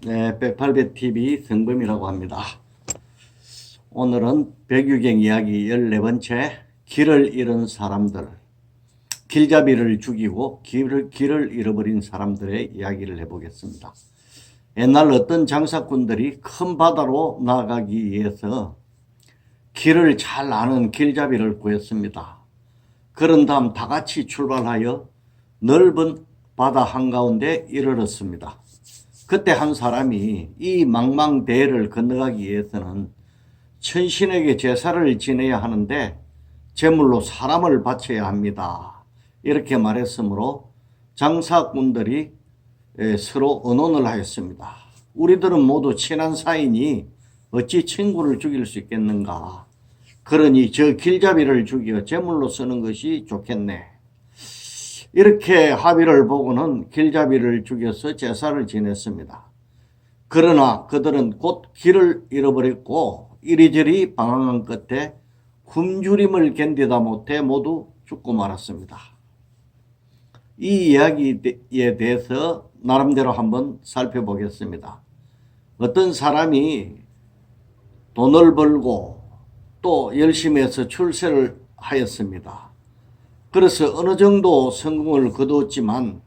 네, 108배TV 성범이라고 합니다. 오늘은 백유경 이야기 14번째, 길을 잃은 사람들, 길잡이를 죽이고 길을 잃어버린 사람들의 이야기를 해보겠습니다. 옛날 어떤 장사꾼들이 큰 바다로 나가기 위해서 길을 잘 아는 길잡이를 구했습니다. 그런 다음 다 같이 출발하여 넓은 바다 한가운데 이르렀습니다. 그때 한 사람이 이 망망대해를 건너가기 위해서는 천신에게 제사를 지내야 하는데 제물로 사람을 바쳐야 합니다. 이렇게 말했으므로 장사꾼들이 서로 의논을 하였습니다. 우리들은 모두 친한 사이니 어찌 친구를 죽일 수 있겠는가. 그러니 저 길잡이를 죽여 제물로 쓰는 것이 좋겠네. 이렇게 합의를 보고는 길잡이를 죽여서 제사를 지냈습니다. 그러나 그들은 곧 길을 잃어버렸고 이리저리 방황한 끝에 굶주림을 견디다 못해 모두 죽고 말았습니다. 이 이야기에 대해서 나름대로 한번 살펴보겠습니다. 어떤 사람이 돈을 벌고 또 열심히 해서 출세를 하였습니다. 그래서 어느 정도 성공을 거두었지만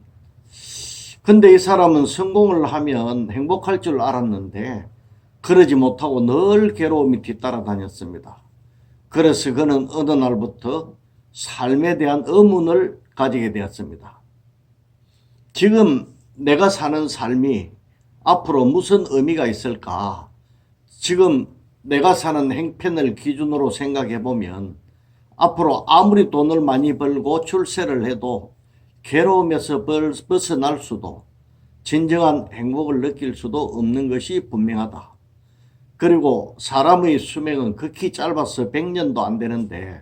근데 이 사람은 성공을 하면 행복할 줄 알았는데 그러지 못하고 늘 괴로움이 뒤따라 다녔습니다. 그래서 그는 어느 날부터 삶에 대한 의문을 가지게 되었습니다. 지금 내가 사는 삶이 앞으로 무슨 의미가 있을까? 지금 내가 사는 행편을 기준으로 생각해 보면 앞으로 아무리 돈을 많이 벌고 출세를 해도 괴로움에서 벗어날 수도 진정한 행복을 느낄 수도 없는 것이 분명하다. 그리고 사람의 수명은 극히 짧아서 100년도 안 되는데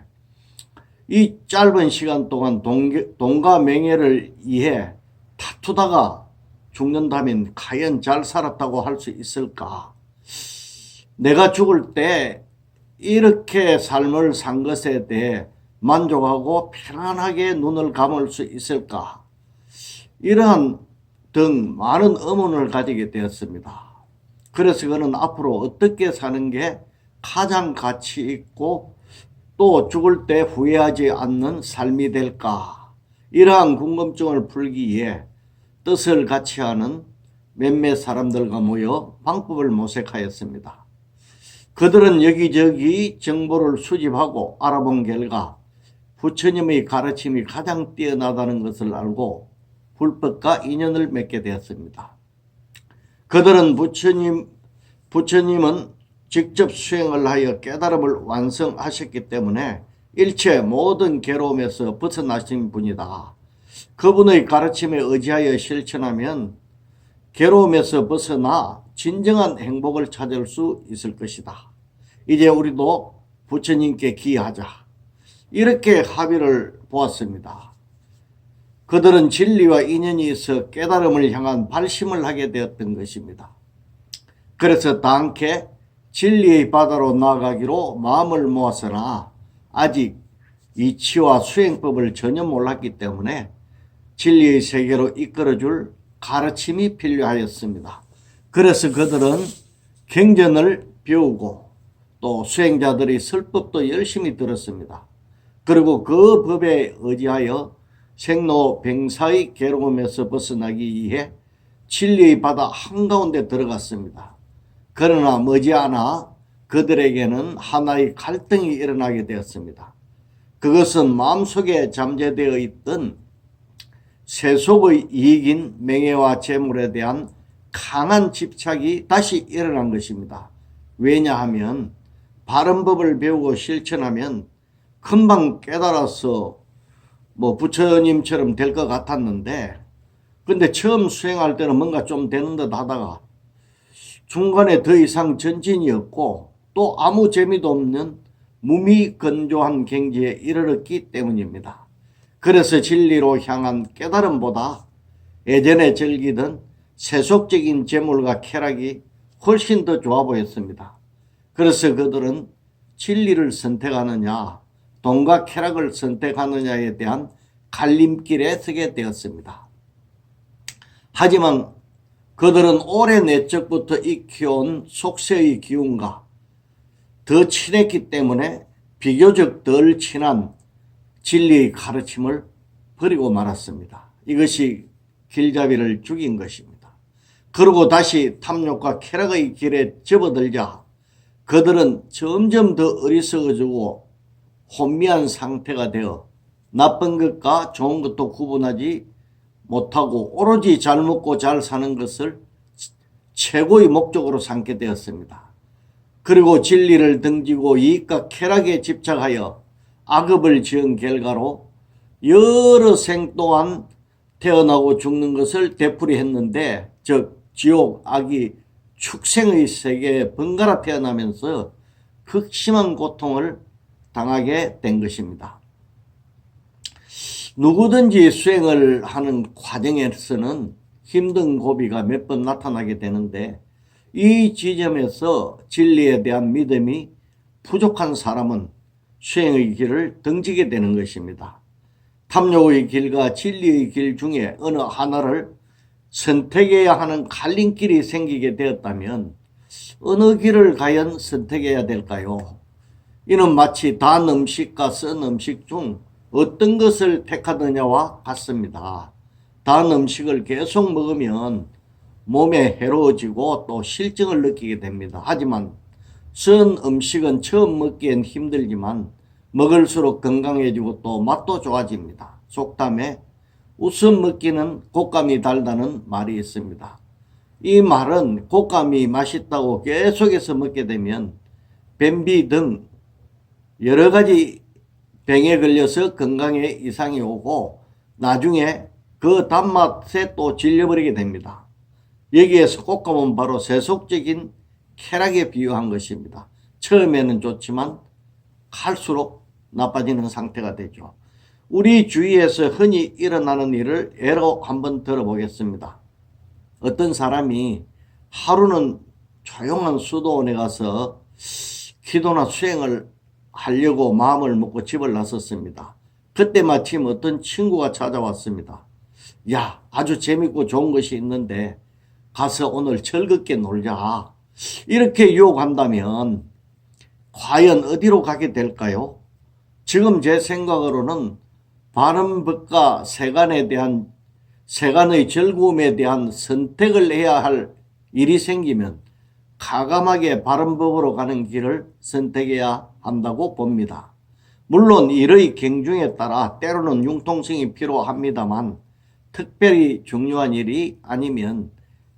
이 짧은 시간 동안 돈과 명예를 위해 다투다가 죽는다면 과연 잘 살았다고 할 수 있을까? 내가 죽을 때 이렇게 삶을 산 것에 대해 만족하고 편안하게 눈을 감을 수 있을까? 이러한 등 많은 의문을 가지게 되었습니다. 그래서 그는 앞으로 어떻게 사는 게 가장 가치 있고 또 죽을 때 후회하지 않는 삶이 될까? 이러한 궁금증을 풀기 위해 뜻을 같이 하는 몇몇 사람들과 모여 방법을 모색하였습니다. 그들은 여기저기 정보를 수집하고 알아본 결과 부처님의 가르침이 가장 뛰어나다는 것을 알고 불법과 인연을 맺게 되었습니다. 그들은 부처님은 직접 수행을 하여 깨달음을 완성하셨기 때문에 일체 모든 괴로움에서 벗어나신 분이다. 그분의 가르침에 의지하여 실천하면 괴로움에서 벗어나 진정한 행복을 찾을 수 있을 것이다. 이제 우리도 부처님께 기하자. 이렇게 합의를 보았습니다. 그들은 진리와 인연이 있어 깨달음을 향한 발심을 하게 되었던 것입니다. 그래서 다 함께 진리의 바다로 나아가기로 마음을 모았으나 아직 이치와 수행법을 전혀 몰랐기 때문에 진리의 세계로 이끌어줄 가르침이 필요하였습니다. 그래서 그들은 경전을 배우고 또 수행자들의 설법도 열심히 들었습니다. 그리고 그 법에 의지하여 생로병사의 괴로움에서 벗어나기 위해 진리의 바다 한가운데 들어갔습니다. 그러나 머지않아 그들에게는 하나의 갈등이 일어나게 되었습니다. 그것은 마음속에 잠재되어 있던 세속의 이익인 명예와 재물에 대한 강한 집착이 다시 일어난 것입니다. 왜냐하면 바른 법을 배우고 실천하면 금방 깨달아서 부처님처럼 될 것 같았는데 근데 처음 수행할 때는 뭔가 좀 되는 듯 하다가 중간에 더 이상 전진이 없고 또 아무 재미도 없는 무미건조한 경지에 이르렀기 때문입니다. 그래서 진리로 향한 깨달음보다 예전에 즐기던 세속적인 재물과 쾌락이 훨씬 더 좋아 보였습니다. 그래서 그들은 진리를 선택하느냐 돈과 쾌락을 선택하느냐에 대한 갈림길에 서게 되었습니다. 하지만 그들은 오래 내적부터 익혀온 속세의 기운과 더 친했기 때문에 비교적 덜 친한 진리의 가르침을 버리고 말았습니다. 이것이 길잡이를 죽인 것입니다. 그리고 다시 탐욕과 쾌락의 길에 접어들자 그들은 점점 더 어리석어지고 혼미한 상태가 되어 나쁜 것과 좋은 것도 구분하지 못하고 오로지 잘 먹고 잘 사는 것을 최고의 목적으로 삼게 되었습니다. 그리고 진리를 등지고 이익과 쾌락에 집착하여 악업을 지은 결과로 여러 생 동안 태어나고 죽는 것을 되풀이했는데, 즉 지옥, 악이 축생의 세계에 번갈아 태어나면서 극심한 고통을 당하게 된 것입니다. 누구든지 수행을 하는 과정에서는 힘든 고비가 몇 번 나타나게 되는데, 이 지점에서 진리에 대한 믿음이 부족한 사람은 수행의 길을 등지게 되는 것입니다. 탐욕의 길과 진리의 길 중에 어느 하나를 선택해야 하는 갈림길이 생기게 되었다면 어느 길을 과연 선택해야 될까요? 이는 마치 단 음식과 쓴 음식 중 어떤 것을 택하느냐와 같습니다. 단 음식을 계속 먹으면 몸에 해로워지고 또 실증을 느끼게 됩니다. 하지만 쓴 음식은 처음 먹기엔 힘들지만 먹을수록 건강해지고 또 맛도 좋아집니다. 속담에 웃음 먹기는 곶감이 달다는 말이 있습니다. 이 말은 곶감이 맛있다고 계속해서 먹게 되면 변비 등 여러 가지 병에 걸려서 건강에 이상이 오고 나중에 그 단맛에 또 질려버리게 됩니다. 여기에서 곶감은 바로 세속적인 쾌락에 비유한 것입니다. 처음에는 좋지만 갈수록 나빠지는 상태가 되죠. 우리 주위에서 흔히 일어나는 일을 예로 한번 들어보겠습니다. 어떤 사람이 하루는 조용한 수도원에 가서 기도나 수행을 하려고 마음을 먹고 집을 나섰습니다. 그때 마침 어떤 친구가 찾아왔습니다. 야, 아주 재밌고 좋은 것이 있는데 가서 오늘 즐겁게 놀자. 이렇게 유혹한다면 과연 어디로 가게 될까요? 지금 제 생각으로는 바른 법과 세간의 즐거움에 대한 선택을 해야 할 일이 생기면 가감하게 바른 법으로 가는 길을 선택해야 한다고 봅니다. 물론 일의 경중에 따라 때로는 융통성이 필요합니다만 특별히 중요한 일이 아니면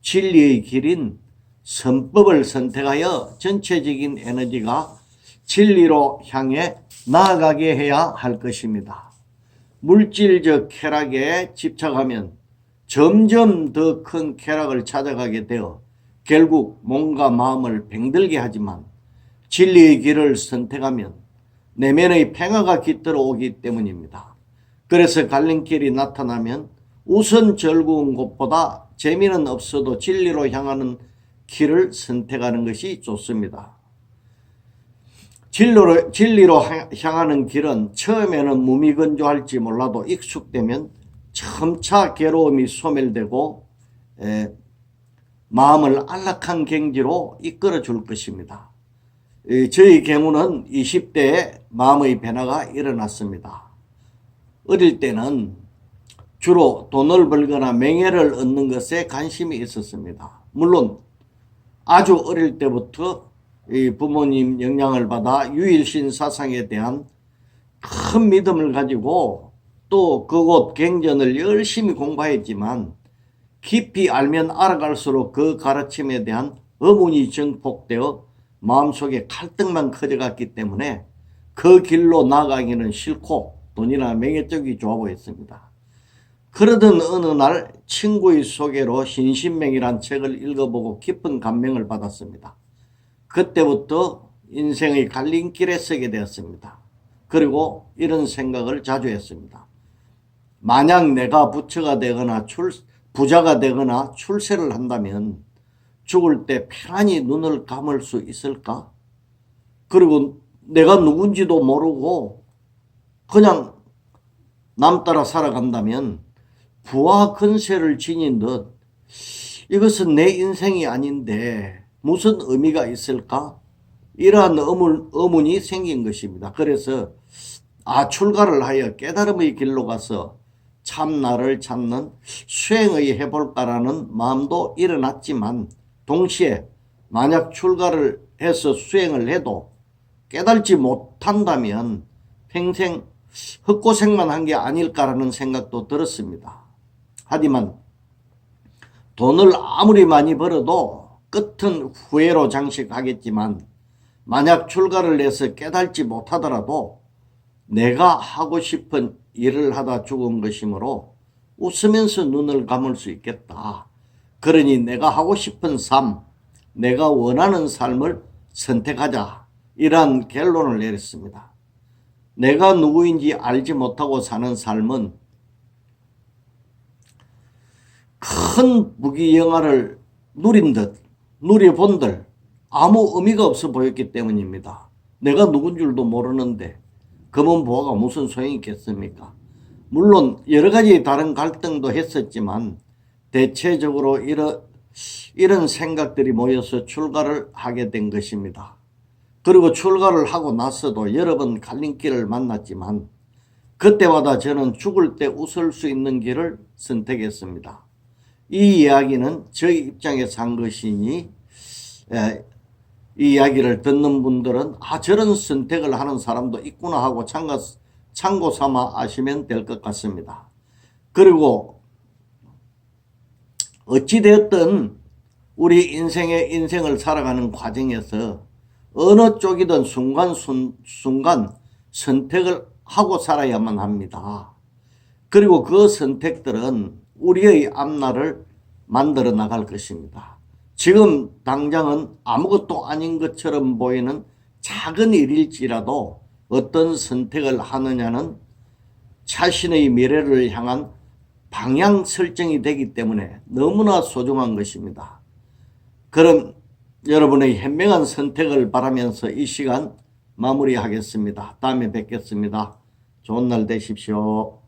진리의 길인 선법을 선택하여 전체적인 에너지가 진리로 향해 나아가게 해야 할 것입니다. 물질적 쾌락에 집착하면 점점 더 큰 쾌락을 찾아가게 되어 결국 몸과 마음을 병들게 하지만 진리의 길을 선택하면 내면의 평화가 깃들어 오기 때문입니다. 그래서 갈림길이 나타나면 우선 즐거운 곳보다 재미는 없어도 진리로 향하는 길을 선택하는 것이 좋습니다. 진리로 향하는 길은 처음에는 무미건조할지 몰라도 익숙되면 점차 괴로움이 소멸되고 마음을 안락한 경지로 이끌어 줄 것입니다. 저희 경우는 20대에 마음의 변화가 일어났습니다. 어릴 때는 주로 돈을 벌거나 명예를 얻는 것에 관심이 있었습니다. 물론 아주 어릴 때부터 부모님 영향을 받아 유일신 사상에 대한 큰 믿음을 가지고 또 그곳 경전을 열심히 공부했지만 깊이 알면 알아갈수록 그 가르침에 대한 의문이 증폭되어 마음속에 갈등만 커져갔기 때문에 그 길로 나가기는 싫고 돈이나 명예 쪽이 좋아 보였습니다. 그러던 어느 날 친구의 소개로 신신명이란 책을 읽어보고 깊은 감명을 받았습니다. 그때부터 인생의 갈림길에 서게 되었습니다. 그리고 이런 생각을 자주 했습니다. 만약 내가 부처가 되거나 부자가 되거나 출세를 한다면 죽을 때 편안히 눈을 감을 수 있을까? 그리고 내가 누군지도 모르고 그냥 남 따라 살아간다면 부와 권세를 지닌 듯 이것은 내 인생이 아닌데 무슨 의미가 있을까? 이러한 의문이 생긴 것입니다. 그래서 출가를 하여 깨달음의 길로 가서 참나를 찾는 수행의 해볼까라는 마음도 일어났지만, 동시에 만약 출가를 해서 수행을 해도 깨달지 못한다면 평생 헛고생만 한 게 아닐까라는 생각도 들었습니다. 하지만 돈을 아무리 많이 벌어도 끝은 후회로 장식하겠지만, 만약 출가를 해서 깨달지 못하더라도 내가 하고 싶은 일을 하다 죽은 것이므로 웃으면서 눈을 감을 수 있겠다. 그러니 내가 하고 싶은 삶, 내가 원하는 삶을 선택하자. 이러한 결론을 내렸습니다. 내가 누구인지 알지 못하고 사는 삶은 큰 부귀영화를 누린 듯, 누려본들 아무 의미가 없어 보였기 때문입니다. 내가 누군 줄도 모르는데 검은 보화가 무슨 소용이 있겠습니까? 물론 여러 가지 다른 갈등도 했었지만 대체적으로 이런 생각들이 모여서 출가를 하게 된 것입니다. 그리고 출가를 하고 나서도 여러 번 갈림길을 만났지만 그때마다 저는 죽을 때 웃을 수 있는 길을 선택했습니다. 이 이야기는 저희 입장에서 한 것이니 이 이야기를 듣는 분들은 저런 선택을 하는 사람도 있구나 하고 참고 삼아 아시면 될 것 같습니다. 그리고 어찌되었든 우리 인생을 살아가는 과정에서 어느 쪽이든 순간 선택을 하고 살아야만 합니다. 그리고 그 선택들은 우리의 앞날을 만들어 나갈 것입니다. 지금 당장은 아무것도 아닌 것처럼 보이는 작은 일일지라도 어떤 선택을 하느냐는 자신의 미래를 향한 방향 설정이 되기 때문에 너무나 소중한 것입니다. 그럼 여러분의 현명한 선택을 바라면서 이 시간 마무리하겠습니다. 다음에 뵙겠습니다. 좋은 날 되십시오.